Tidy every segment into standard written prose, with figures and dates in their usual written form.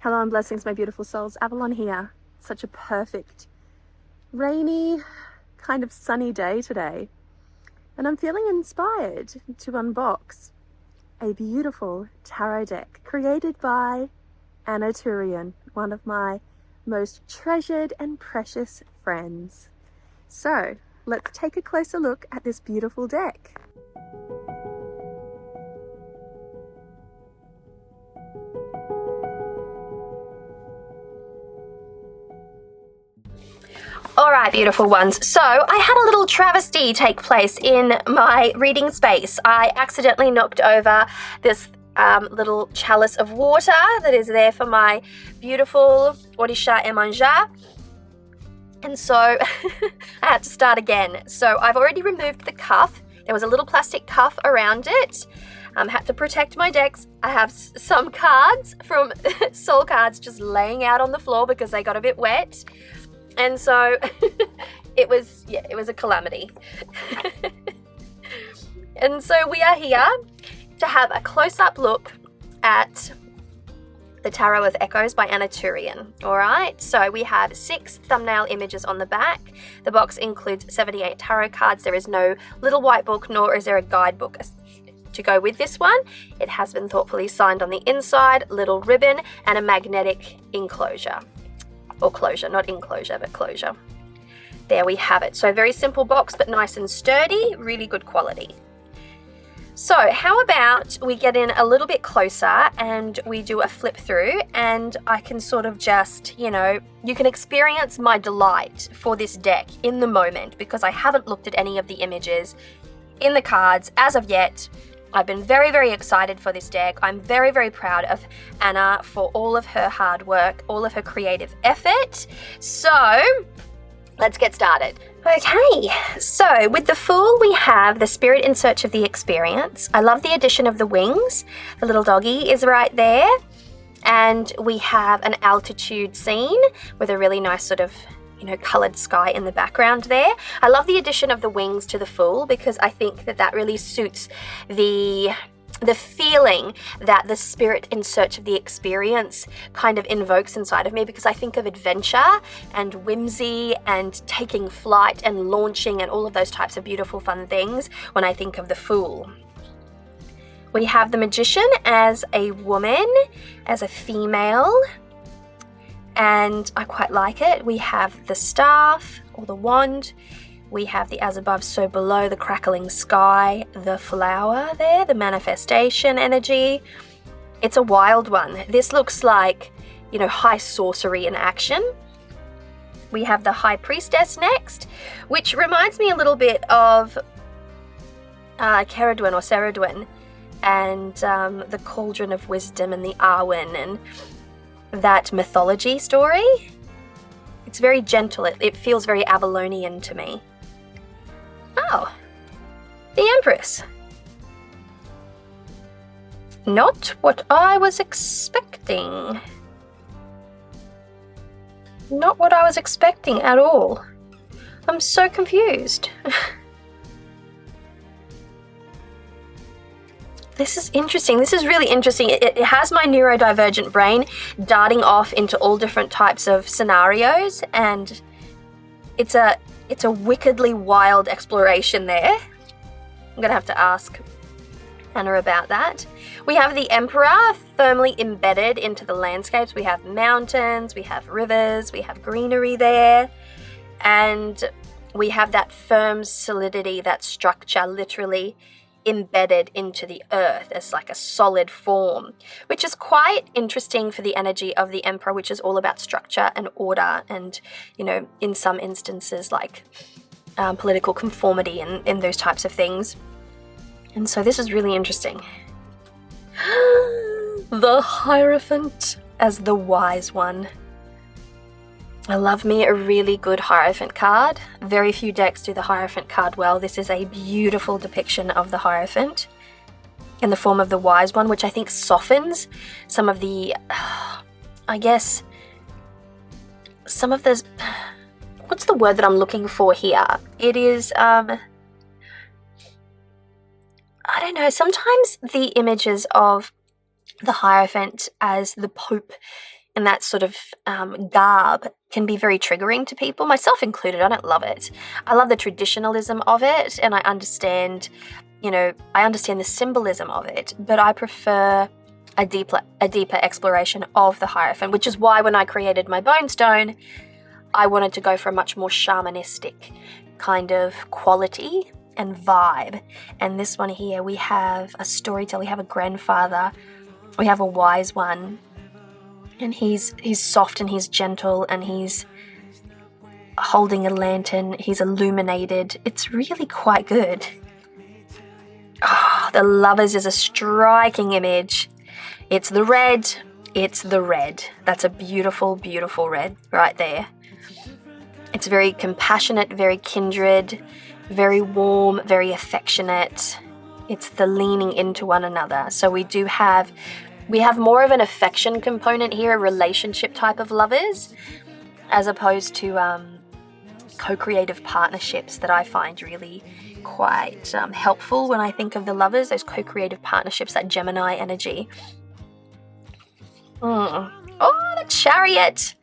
Hello and blessings, my beautiful souls. Avalon here. Such a perfect, rainy, kind of sunny day today. And I'm feeling inspired to unbox a beautiful tarot deck created by Anna Turian, one of my most treasured and precious friends. So let's take a closer look at this beautiful deck. All right, beautiful ones. So I had a little travesty take place in my reading space. I accidentally knocked over this little chalice of water that is there for my beautiful Orisha Emanja. And so I had to start again. So I've already removed the cuff. There was a little plastic cuff around it. Had to protect my decks. I have some cards from Soul Cards just laying out on the floor because they got a bit wet. And so it was a calamity. And so we are here to have a close-up look at the Tarot of Echoes by Anna Turian. All right, so we have 6 thumbnail images on the back. The box includes 78 tarot cards. There is no little white book, nor is there a guidebook to go with this one. It has been thoughtfully signed on the inside, little ribbon, and a magnetic enclosure. Or closure, not enclosure, but closure. There we have it. So very simple box, but nice and sturdy, really good quality. So how about we get in a little bit closer and we do a flip through, and I can sort of just, you can experience my delight for this deck in the moment, because I haven't looked at any of the images in the cards as of yet. I've been very, very excited for this deck. I'm very, very proud of Anna for all of her hard work, all of her creative effort. So let's get started. Okay, so with the Fool, we have the Spirit in Search of the Experience. I love the addition of the wings. The little doggy is right there. And we have an altitude scene with a really nice sort of coloured sky in the background there. I love the addition of the wings to the Fool because I think that really suits the feeling that the Spirit in Search of the Experience kind of invokes inside of me, because I think of adventure and whimsy and taking flight and launching and all of those types of beautiful fun things when I think of the Fool. We have the Magician as a woman, as a female, and I quite like it. We have the staff or the wand. We have the as above, so below, the crackling sky, the flower there, the manifestation energy. It's a wild one. This looks like, high sorcery in action. We have the High Priestess next, which reminds me a little bit of Ceridwen or Ceridwen and the Cauldron of Wisdom and the Arwen and that mythology story. It's very gentle. It feels very Avalonian to me. Oh, the Empress. Not what I was expecting. Not what I was expecting at all. I'm so confused. This is interesting. This is really interesting. It has my neurodivergent brain darting off into all different types of scenarios, and it's a wickedly wild exploration there. I'm gonna have to ask Anna about that. We have the Emperor firmly embedded into the landscapes. We have mountains, we have rivers, we have greenery there, and we have that firm solidity, that structure literally embedded into the earth as like a solid form, which is quite interesting for the energy of the Emperor, which is all about structure and order and, in some instances like political conformity and those types of things. And so this is really interesting. The Hierophant as the wise one. I love me a really good Hierophant card. Very few decks do the Hierophant card well. This is a beautiful depiction of the Hierophant in the form of the wise one, which I think softens some of the, some of the, what's the word that I'm looking for here? It is, I don't know, sometimes the images of the Hierophant as the Pope and that sort of garb can be very triggering to people, myself included. I don't love it. I love the traditionalism of it, and I understand the symbolism of it, but I prefer a deeper exploration of the Hierophant, which is why when I created my bone stone, I wanted to go for a much more shamanistic kind of quality and vibe. And this one here, we have a storyteller, we have a grandfather, we have a wise one, and he's soft and he's gentle and he's holding a lantern, he's illuminated. It's really quite good. Oh, the Lovers is a striking image. It's the red. That's a beautiful, beautiful red right there. It's very compassionate, very kindred, very warm, very affectionate. It's the leaning into one another. So we have more of an affection component here, a relationship type of lovers, as opposed to co-creative partnerships that I find really quite helpful when I think of the Lovers, those co-creative partnerships, that Gemini energy. Oh, the Chariot.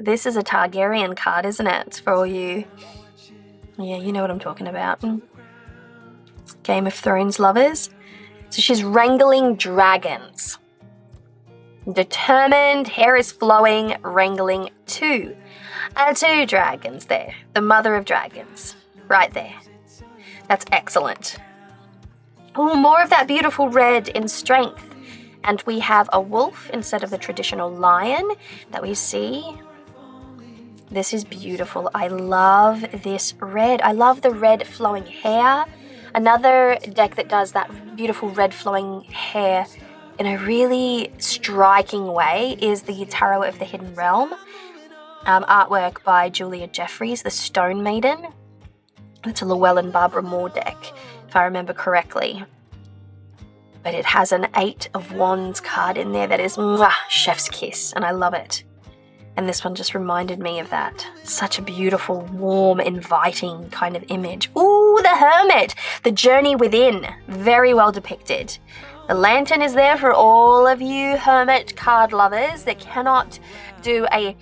This is a Targaryen card, isn't it? For all you, you know what I'm talking about. Game of Thrones lovers. So she's wrangling dragons. Determined, hair is flowing, wrangling two dragons there. The mother of dragons, right there. That's excellent. Oh, more of that beautiful red in strength. And we have a wolf instead of the traditional lion that we see. This is beautiful. I love this red. I love the red flowing hair. Another deck that does that beautiful red flowing hair in a really striking way is the Tarot of the Hidden Realm. Artwork by Julia Jeffries, the Stone Maiden. It's a Llewellyn Barbara Moore deck, if I remember correctly. But it has an 8 of Wands card in there that is chef's kiss, and I love it. And this one just reminded me of that. Such a beautiful, warm, inviting kind of image. Ooh, the Hermit! The journey within. Very well depicted. The lantern is there for all of you Hermit card lovers that cannot do a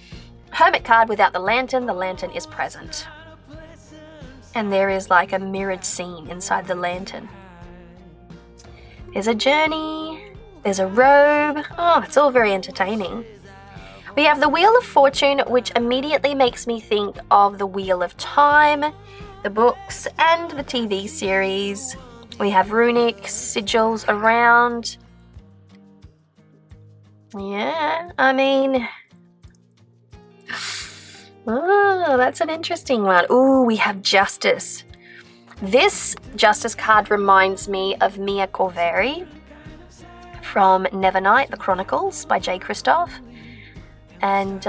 Hermit card without the lantern. The lantern is present. And there is like a mirrored scene inside the lantern. There's a journey. There's a robe. Oh, it's all very entertaining. We have the Wheel of Fortune, which immediately makes me think of the Wheel of Time, the books, and the TV series. We have runic sigils around. Yeah, I mean... Oh, that's an interesting one. Ooh, we have Justice. This Justice card reminds me of Mia Corveri from Nevernight, The Chronicles by J. Kristoff. And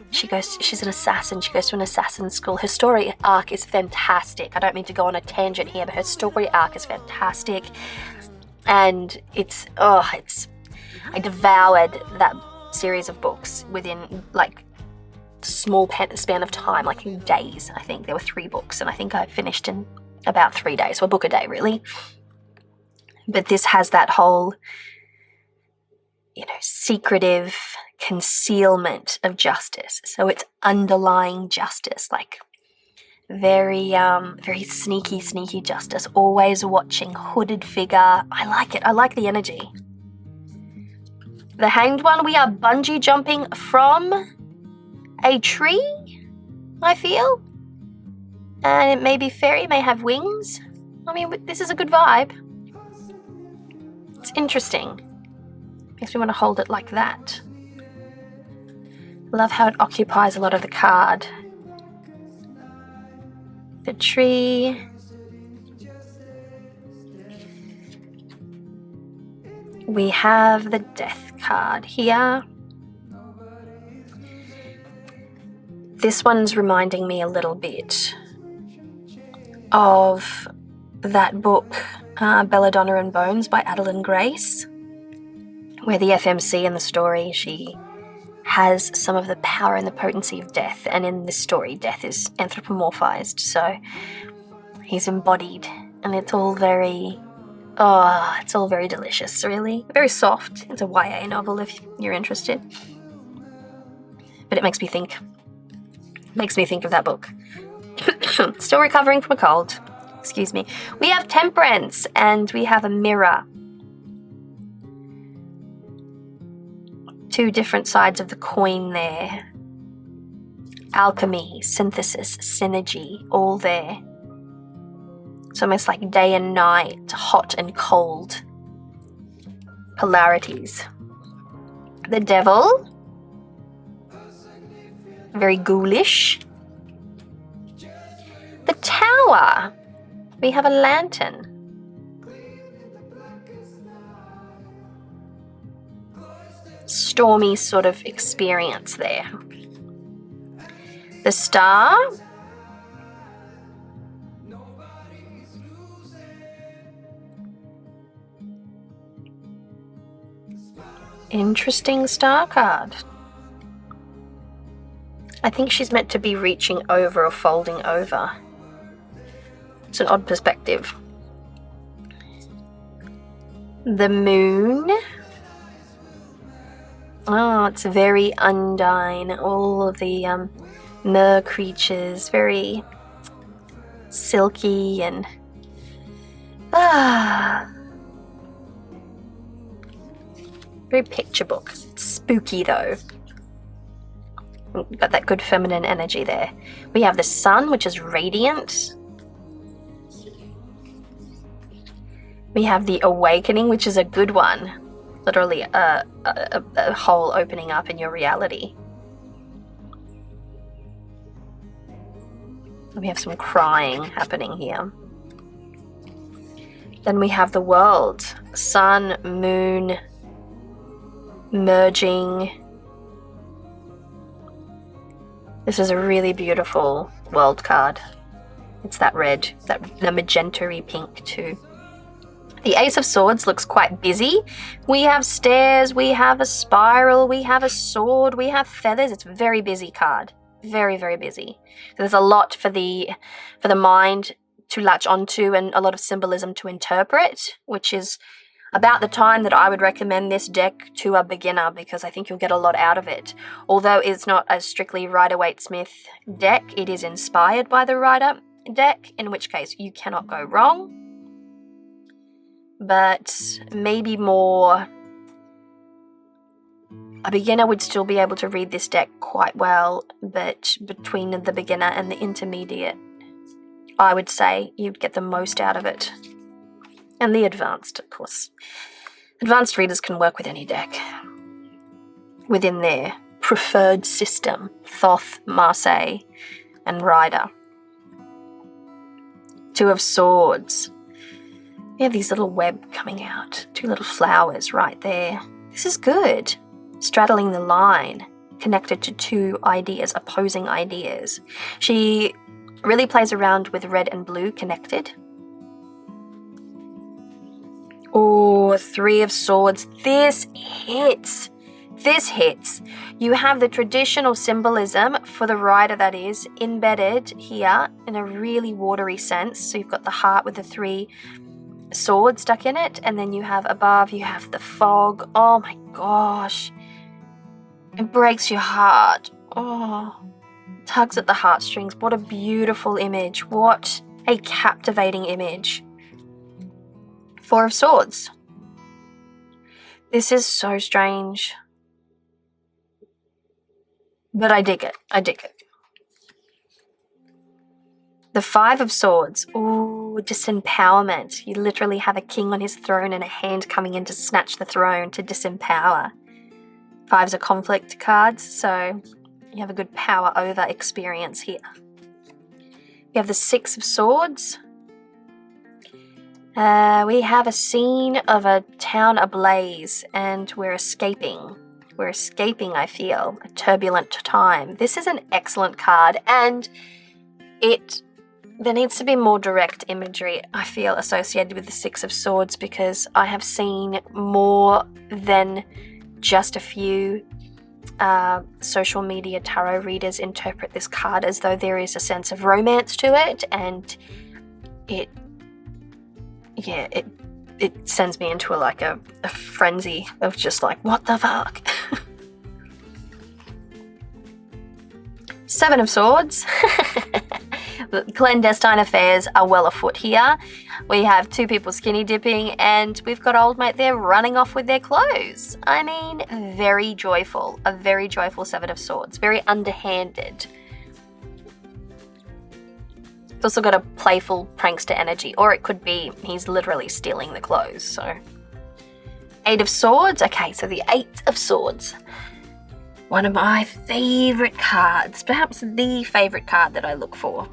she's an assassin. She goes to an assassin school. Her story arc is fantastic. I don't mean to go on a tangent here, but her story arc is fantastic. And I devoured that series of books within like small span of time, like in days. I think there were 3 books, and I think I finished in about 3 days, so a book a day really. But this has that whole, secretive concealment of justice. So it's underlying justice, like very sneaky justice, always watching, hooded figure. I like it. I like the energy. The Hanged One, we are bungee jumping from a tree, I feel. And it may be fairy, may have wings. I mean, this is a good vibe. It's interesting. Makes me want to hold it like that. Love how it occupies a lot of the card. The tree. We have the Death card here. This one's reminding me a little bit of that book, Belladonna and Bones by Adeline Grace, where the FMC in the story, she has some of the power and the potency of death, and in this story, death is anthropomorphized, so he's embodied, and it's all very Oh, it's all very delicious, really. Very soft. It's a YA novel if you're interested. But it makes me think. Makes me think of that book. Still recovering from a cold. Excuse me. We have Temperance and we have a Mirror. Two different sides of the coin there. Alchemy, synthesis, synergy, all there. It's almost like day and night, hot and cold. Polarities. The Devil. Very ghoulish. The Tower. We have a lantern. Stormy sort of experience there. The Star. Interesting star card. I think she's meant to be reaching over or folding over. It's an odd perspective. The Moon. Oh, it's very Undine. All of the mer creatures, very silky and very picture book. Spooky though. Got that good feminine energy there. We have the Sun, which is radiant. We have the Awakening, which is a good one. Literally a hole opening up in your reality. We have some crying happening here. Then we have the World. Sun, Moon, merging. This is a really beautiful World card. It's that red, the magenta-y pink too. The Ace of Swords looks quite busy. We have stairs, we have a spiral, we have a sword, we have feathers. It's a very busy card. Very, very busy. There's a lot for the mind to latch onto and a lot of symbolism to interpret, which is about the time that I would recommend this deck to a beginner because I think you'll get a lot out of it. Although it's not a strictly Rider-Waite-Smith deck, it is inspired by the Rider deck, in which case you cannot go wrong. But maybe more, a beginner would still be able to read this deck quite well, but between the beginner and the intermediate, I would say you'd get the most out of it. And the advanced, of course. Advanced readers can work with any deck within their preferred system. Thoth, Marseille, and Rider. Two of Swords. We have these little web coming out. Two little flowers right there. This is good. Straddling the line. Connected to two ideas, opposing ideas. She really plays around with red and blue connected. Oh, Three of Swords. This hits. This hits. You have the traditional symbolism for the Rider, that is, embedded here in a really watery sense. So you've got the heart with the three swords stuck in it, and then you have above, you have the fog. Oh my gosh. It breaks your heart. Oh, tugs at the heartstrings. What a beautiful image. What a captivating image. Four of Swords. This is so strange. But I dig it. I dig it. The Five of Swords. Ooh, disempowerment. You literally have a king on his throne and a hand coming in to snatch the throne, to disempower. Fives are conflict cards, so you have a good power over experience here. We have the Six of Swords. We have a scene of a town ablaze, and we're escaping. We're escaping, I feel, a turbulent time. This is an excellent card, and there needs to be more direct imagery, I feel, associated with the Six of Swords, because I have seen more than just a few social media tarot readers interpret this card as though there is a sense of romance to it, and it it sends me into a frenzy of just like, what the fuck? Seven of Swords. Clandestine affairs are well afoot here. We have two people skinny dipping, and we've got old mate there running off with their clothes. I mean, very joyful. A very joyful Seven of Swords. Very underhanded. It's also got a playful prankster energy, or it could be he's literally stealing the clothes. So, Eight of Swords. Okay, so the Eight of Swords. One of my favourite cards, perhaps the favourite card that I look for.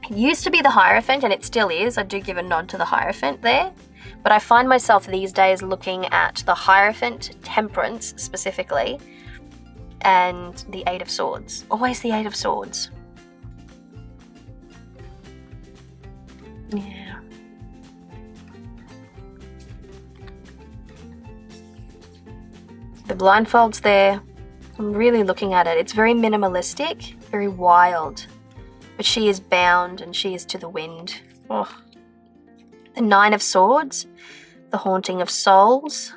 It used to be the Hierophant, and it still is. I do give a nod to the Hierophant there. But I find myself these days looking at the Hierophant, Temperance specifically, and the Eight of Swords. Always the Eight of Swords. Yeah. The blindfold's there. I'm really looking at it. It's very minimalistic, very wild. But she is bound and she is to the wind. Oh. The Nine of Swords, the haunting of souls,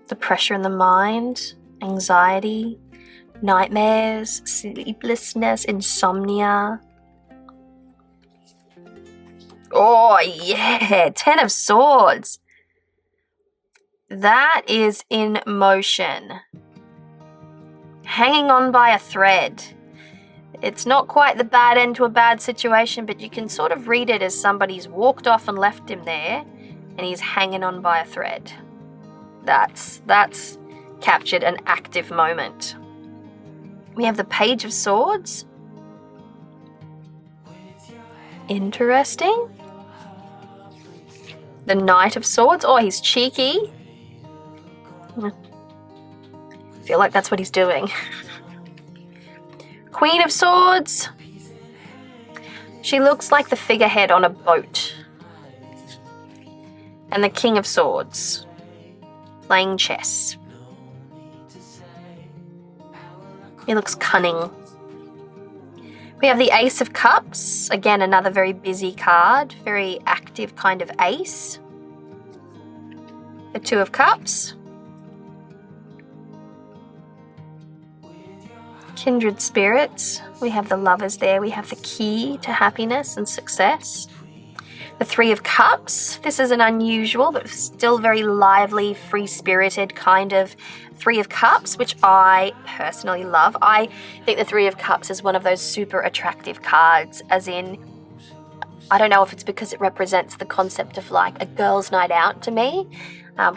the pressure in the mind, anxiety, nightmares, sleeplessness, insomnia. Oh yeah, Ten of Swords. That is in motion. Hanging on by a thread. It's not quite the bad end to a bad situation, but you can sort of read it as somebody's walked off and left him there, and he's hanging on by a thread. That's captured an active moment. We have the Page of Swords. Interesting. The Knight of Swords. Oh, he's cheeky. I feel like that's what he's doing. Queen of Swords. She looks like the figurehead on a boat. And the King of Swords. Playing chess. He looks cunning. We have the Ace of Cups. Again, another very busy card. Very active kind of ace. The Two of Cups. Kindred Spirits. We have the Lovers there. We have the key to happiness and success. The Three of Cups. This is an unusual but still very lively, free-spirited kind of Three of Cups, which I personally love. I think the Three of Cups is one of those super attractive cards, as in, I don't know if it's because it represents the concept of like a girl's night out to me.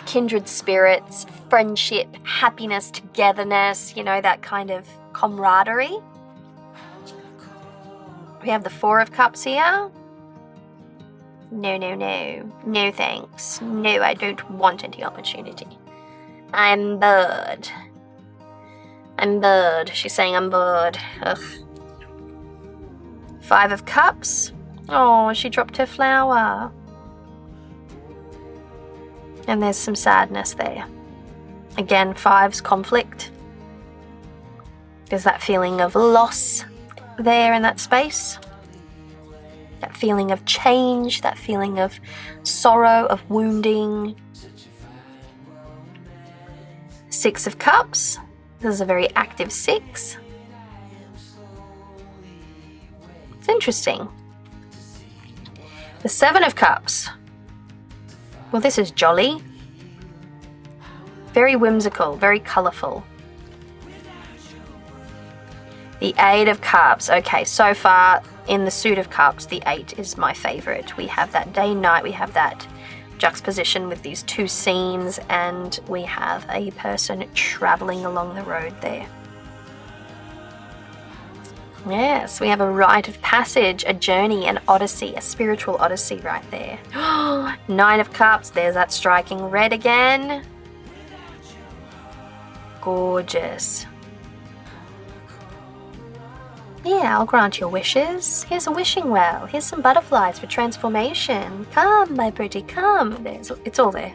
Kindred spirits, friendship, happiness, togetherness, you know, that kind of camaraderie. We have the Four of Cups here. No, no, no. No thanks. No, I don't want any opportunity. I'm bored. I'm bored. She's saying I'm bored. Ugh. Five of Cups. Oh, she dropped her flower. And there's some sadness there. Again, fives, conflict. There's that feeling of loss there in that space. That feeling of change, that feeling of sorrow, of wounding. Six of Cups. This is a very active six. It's interesting. The Seven of Cups. Well, this is jolly. Very whimsical, very colourful. The Eight of Cups. Okay, so far in the Suit of Cups, the Eight is my favourite. We have that day and night, we have that juxtaposition with these two scenes, and we have a person travelling along the road there. Yes, we have a rite of passage, a journey, an odyssey, a spiritual odyssey right there. Nine of Cups, there's that striking red again. Gorgeous. Yeah, I'll grant your wishes. Here's a wishing well. Here's some butterflies for transformation. Come, my pretty, come. It's all there.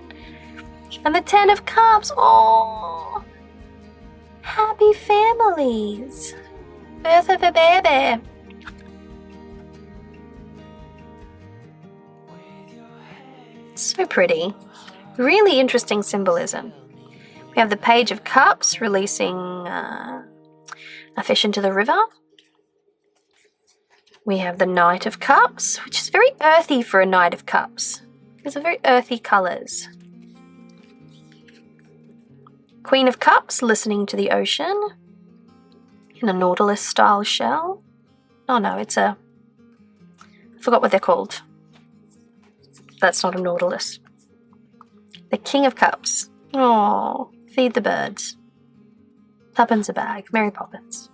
And the Ten of Cups. Oh, happy families. Birth of a baby. So pretty. Really interesting symbolism. We have the Page of Cups releasing a fish into the river. We have the Knight of Cups, which is very earthy for a Knight of Cups. These are very earthy colours. Queen of Cups, listening to the ocean in a Nautilus-style shell. Oh no, it's a... I forgot what they're called. That's not a Nautilus. The King of Cups. Oh, feed the birds. Tuppence a bag. Mary Poppins.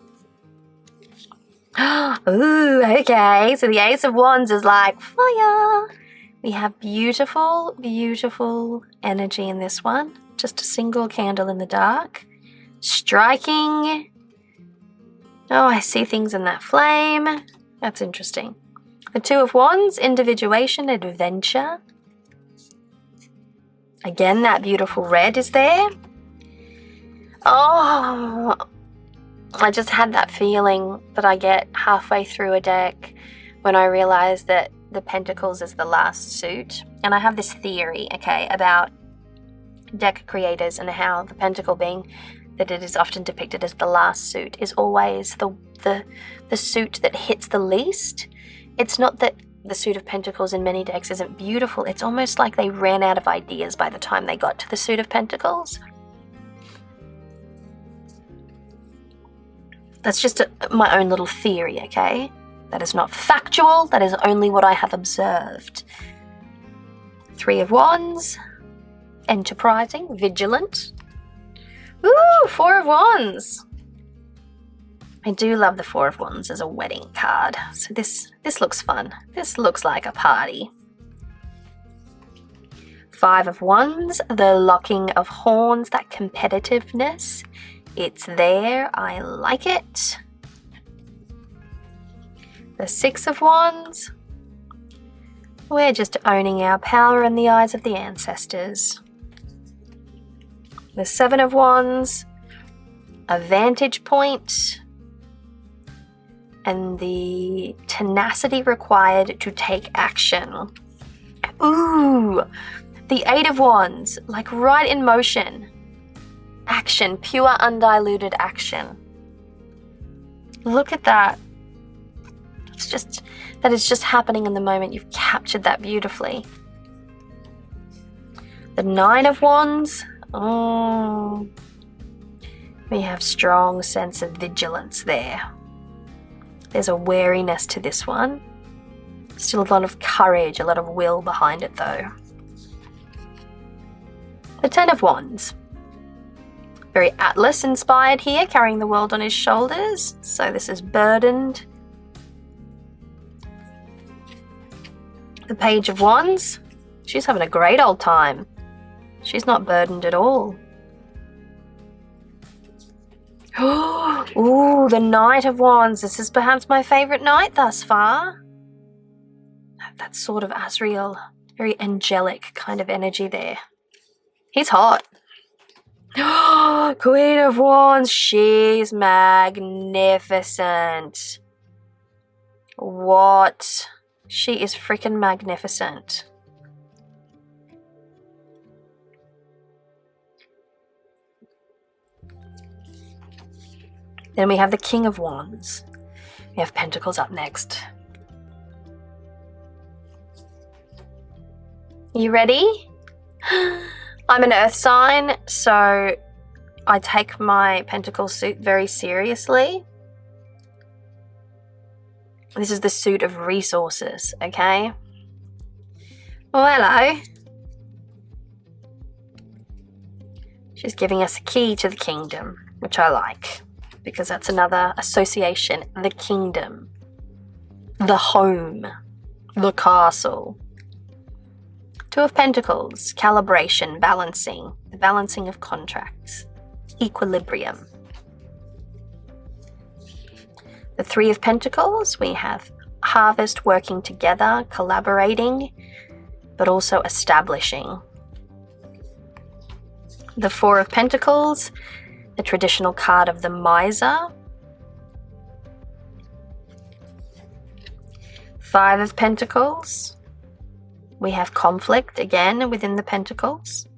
Ooh, okay. So the Ace of Wands is like fire. We have beautiful, beautiful energy in this one. Just a single candle in the dark. Striking. Oh, I see things in that flame. That's interesting. The Two of Wands, individuation, adventure. Again, that beautiful red is there. Oh, I just had that feeling that I get halfway through a deck when I realize that the Pentacles is the last suit. And I have this theory, okay, about deck creators and how the Pentacle, being that it is often depicted as the last suit, is always the suit that hits the least. It's not that the Suit of Pentacles in many decks isn't beautiful. It's almost like they ran out of ideas by the time they got to the Suit of Pentacles. That's just my own little theory, okay? That is not factual. That is only what I have observed. Three of Wands. Enterprising. Vigilant. Ooh, Four of Wands. I do love the Four of Wands as a wedding card. So this looks fun. This looks like a party. Five of Wands, the locking of horns, that competitiveness. It's there. I like it. The Six of Wands. We're just owning our power in the eyes of the ancestors. The Seven of Wands. A vantage point. And the tenacity required to take action. Ooh, the Eight of Wands, like right in motion. Action, pure undiluted action. Look at that. That is just happening in the moment. You've captured that beautifully. The Nine of Wands. Oh, we have strong sense of vigilance there. There's a wariness to this one. Still a lot of courage, a lot of will behind it though. The Ten of Wands. Very Atlas inspired here, carrying the world on his shoulders. So this is burdened. The Page of Wands. She's having a great old time. She's not burdened at all. Ooh, the Knight of Wands. This is perhaps my favourite knight thus far. That sort of Asriel, very angelic kind of energy there. He's hot. Queen of Wands. She's magnificent. What? She is freaking magnificent. Then we have the King of Wands. We have Pentacles up next. You ready? I'm an earth sign, so I take my Pentacle suit very seriously. This is the suit of resources, okay? Well, hello. She's giving us a key to the kingdom, which I like, because that's another association. The kingdom, the home, the castle. Two of Pentacles, calibration, balancing, the balancing of contracts, equilibrium. The Three of Pentacles, we have harvest, working together, collaborating, but also establishing. The Four of Pentacles, the traditional card of the miser. Five of Pentacles, We have conflict again within the Pentacles.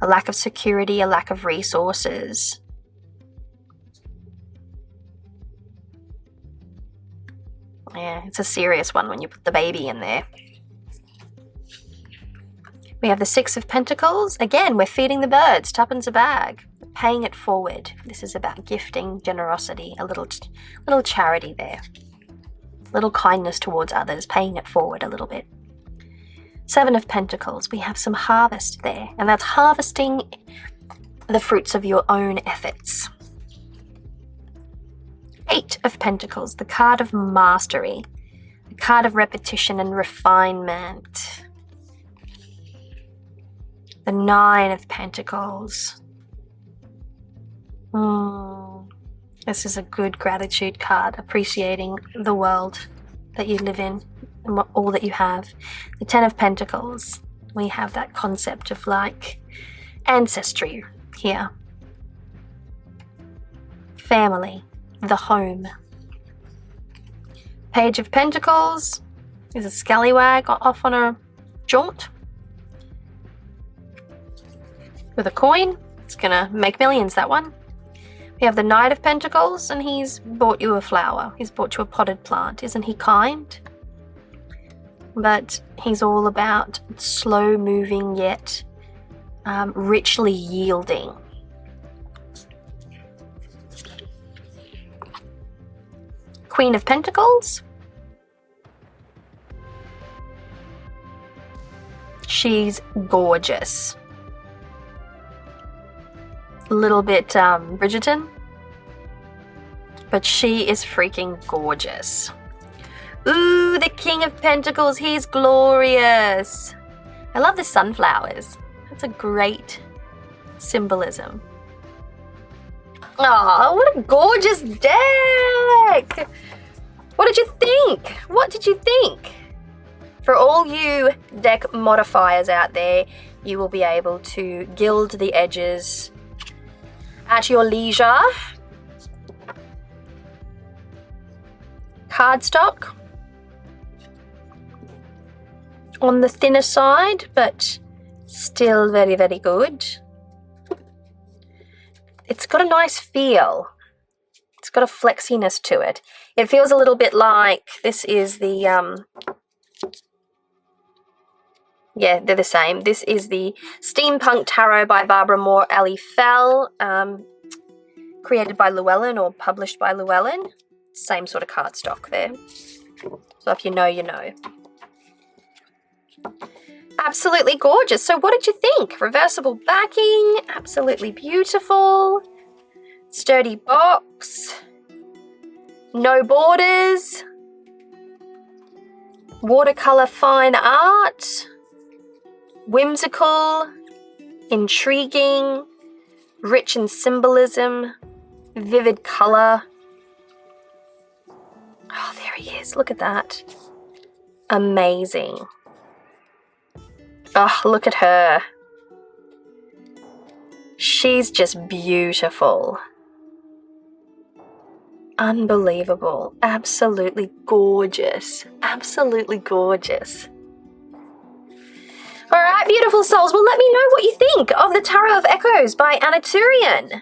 A lack of security, a lack of resources. Yeah, it's a serious one when you put the baby in there. We have the Six of Pentacles. Again, we're feeding the birds, tuppence a bag, paying it forward. This is about gifting, generosity, a little charity there. Little kindness towards others, paying it forward a little bit. Seven of Pentacles, we have some harvest there, and that's harvesting the fruits of your own efforts. Eight of Pentacles, the card of mastery, the card of repetition and refinement. The Nine of Pentacles. This is a good gratitude card, appreciating the world that you live in and all that you have. The Ten of Pentacles, we have that concept of like ancestry here. Family, the home. Page of Pentacles is a scallywag off on a jaunt with a coin. It's gonna make millions, that one. We have the Knight of Pentacles, and he's bought you a flower. He's bought you a potted plant. Isn't he kind? But he's all about slow moving yet richly yielding. Queen of Pentacles. She's gorgeous. A little bit Bridgerton, but she is freaking gorgeous. Ooh, the King of Pentacles, he's glorious. I love the sunflowers. That's a great symbolism. Oh, what a gorgeous deck! What did you think? What did you think? For all you deck modifiers out there, you will be able to gild the edges at your leisure. Cardstock on the thinner side, but still very, very good. It's got a nice feel. It's got a flexiness to it. It feels a little bit like this is the yeah, they're the same. This is the Steampunk Tarot by Barbara Moore Ali Fell, created by Llewellyn or published by Llewellyn. Same sort of cardstock there. So if you know, you know. Absolutely gorgeous. So what did you think? Reversible backing, absolutely beautiful. Sturdy box. No borders. Watercolor fine art. Whimsical, intriguing, rich in symbolism, vivid color. Oh, there he is. Look at that. Amazing. Oh, look at her. She's just beautiful. Unbelievable. Absolutely gorgeous. Absolutely gorgeous. All right, beautiful souls. Well, let me know what you think of the Tarot of Echoes by Anna Turian.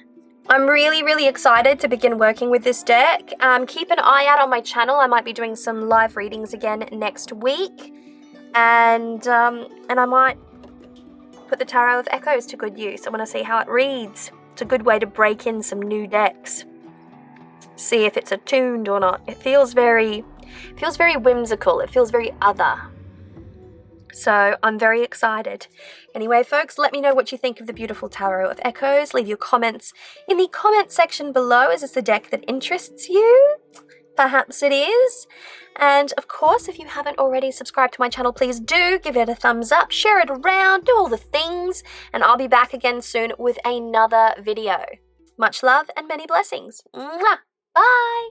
I'm really, really excited to begin working with this deck. Keep an eye out on my channel. I might be doing some live readings again next week. And I might put the Tarot of Echoes to good use. I want to see how it reads. It's a good way to break in some new decks. See if it's attuned or not. It feels very whimsical. It feels very other. So I'm very excited. Anyway, folks, let me know what you think of the beautiful Tarot of Echoes. Leave your comments in the comment section below. Is this a deck that interests you? Perhaps it is. And of course, if you haven't already subscribed to my channel, please do give it a thumbs up, share it around, do all the things, and I'll be back again soon with another video. Much love and many blessings. Mwah! Bye!